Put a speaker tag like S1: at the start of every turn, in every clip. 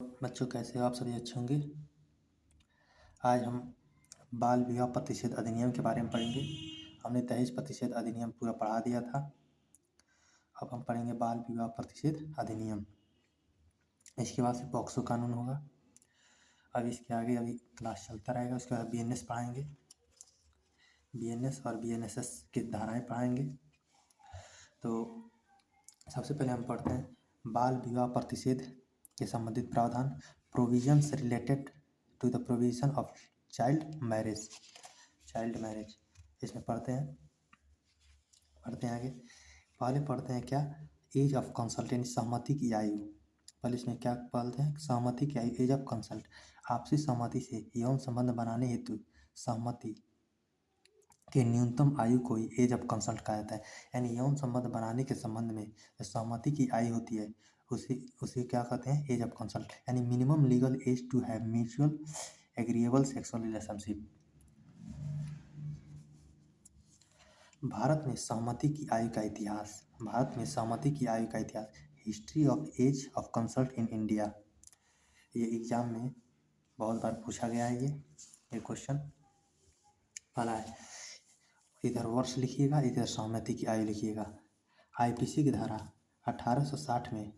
S1: बच्चों कैसे हो आप सभी अच्छे होंगे। आज हम बाल विवाह प्रतिषेध अधिनियम के बारे में पढ़ेंगे। हमने दहेज प्रतिषेध अधिनियम पूरा पढ़ा दिया था। अब हम पढ़ेंगे बाल विवाह प्रतिषेध अधिनियम। इसके बाद से पॉक्सो कानून होगा। अब इसके आगे अभी क्लास चलता रहेगा। उसके बाद BNS पढ़ाएंगे। BNS और BNSS की धाराएं पढ़ाएंगे। तो सबसे पहले हम पढ़ते हैं बाल विवाह प्रतिषेध के संबंधित प्रावधान, provisions related to the provision of child marriage. इसमें पढ़ते हैं आगे। पहले पढ़ते हैं क्या, एज ऑफ कंसल्ट यानी सहमति की आयु। पहले इसमें क्या पढ़ते हैं, सहमति की आयु, एज ऑफ कंसल्ट। आपसी सहमति से यौन संबंध बनाने हेतु सहमति के न्यूनतम आयु को ही एज ऑफ कंसल्ट कहा जाता है। यानी यौन संबंध बनाने के संबंध में जो सहमति की आयु होती है उसी क्या कहते हैं, एज ऑफ कंसल्ट। यानी minimum legal age to have mutual agreeable sexual relationship. Bharat में सहमति की आयु का इतिहास। History of age of consult in India. ये एग्जाम में बहुत बार पूछा गया है। ये क्वेश्चन पहला है, इधर वर्ष लिखिएगा, इधर सहमति की आयु लिखिएगा। IPC की धारा 1860 में,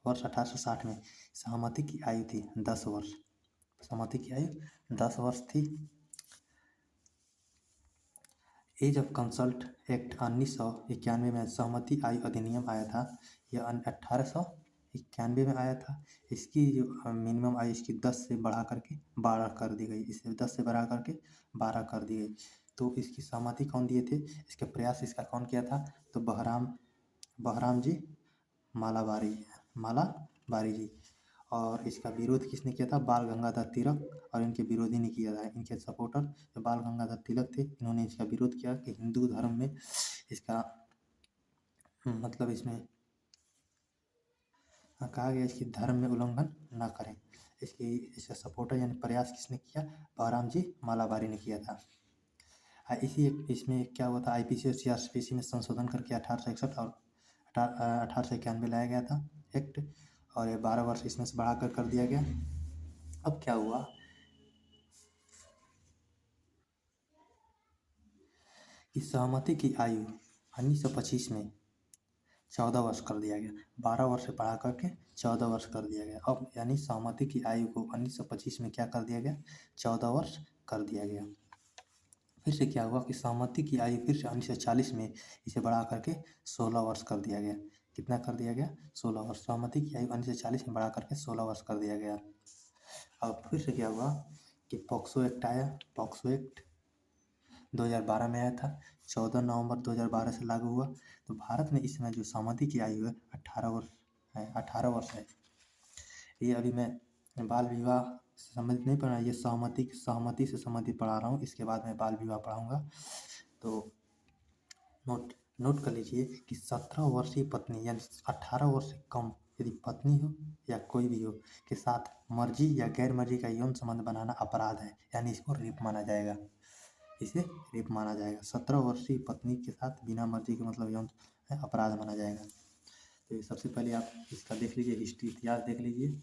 S1: वर्ष 1860 में सहमति की आयु थी 10 वर्ष। सहमति की आयु 10 वर्ष थी। एज ऑफ कंसल्ट एक्ट 1991 में सहमति आयु अधिनियम आया था। यह 1891 में आया था। इसकी जो मिनिमम आयु इसकी 10 से बढ़ा करके 12 कर दी गई। इसे 10 से बढ़ा करके 12 कर दी गई। तो इसकी सहमति कौन दिए थे, इसके प्रयास इसका कौन किया था, तो बहराम जी मालाबारी जी। और इसका विरोध किसने किया था, बाल गंगाधर तिलक। और इनके विरोधी ने किया था, इनके सपोर्टर जो बाल गंगाधर तिलक थे, इन्होंने इसका विरोध किया कि हिंदू धर्म में इसका मतलब इसमें कहा गया इसकी धर्म में उल्लंघन ना करें। इसका सपोर्टर यानी प्रयास किसने किया, बहराम जी मालाबारी ने किया था। इसमें क्या हुआ था, IPC और CRPC में संशोधन करके 1861 और 1891 लाया गया था एक्ट। और ये 12 वर्ष इसमें से बढ़ा कर दिया गया। अब क्या हुआ कि सहमति की आयु 1925 में 14 वर्ष कर दिया गया। 12 वर्ष से बढ़ा करके 14 वर्ष कर दिया गया। अब यानी सहमति की आयु को 1925 में क्या कर दिया गया, 14 वर्ष कर दिया गया। फिर से क्या हुआ कि सहमति की आयु फिर से 1940 में इसे बढ़ा करके 16 वर्ष कर दिया गया। कितना कर दिया गया, 16 वर्ष। सहमति की आयु 1940 में बढ़ा करके 16 वर्ष कर दिया गया। अब फिर से क्या हुआ कि पॉक्सो एक्ट आया। पॉक्सो एक्ट 2012 में आया था, 14 नवंबर 2012 से लागू हुआ। तो भारत में इस समय जो सहमति की आयु है 18 वर्ष है। ये अभी मैं बाल विवाह से संबंधित नहीं पढ़ा, ये सहमति से संबंधित पढ़ा रहा हूँ। इसके बाद मैं बाल विवाह पढ़ाऊँगा। तो नोट कर लीजिए कि 17 वर्षीय पत्नी यानी 18 वर्ष से कम यदि पत्नी हो या कोई भी हो के साथ मर्जी या गैर मर्जी का यौन संबंध बनाना अपराध है। यानी इसको रेप माना जाएगा, इसे रेप माना जाएगा। 17 वर्षीय पत्नी के साथ बिना मर्जी के मतलब यौन अपराध माना जाएगा। तो सबसे पहले आप इसका देख लीजिए, हिस्ट्री इतिहास देख लीजिए।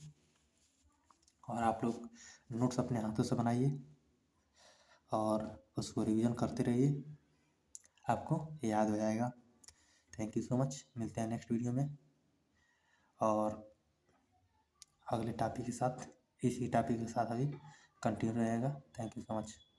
S1: और आप लोग नोट्स अपने हाथों से बनाइए और उसको रिवीजन करते रहिए, आपको याद हो जाएगा। Thank you so much. मिलते हैं नेक्स्ट वीडियो में और अगले टॉपिक के साथ। इसी टॉपिक के साथ अभी कंटिन्यू रहेगा। Thank you so much.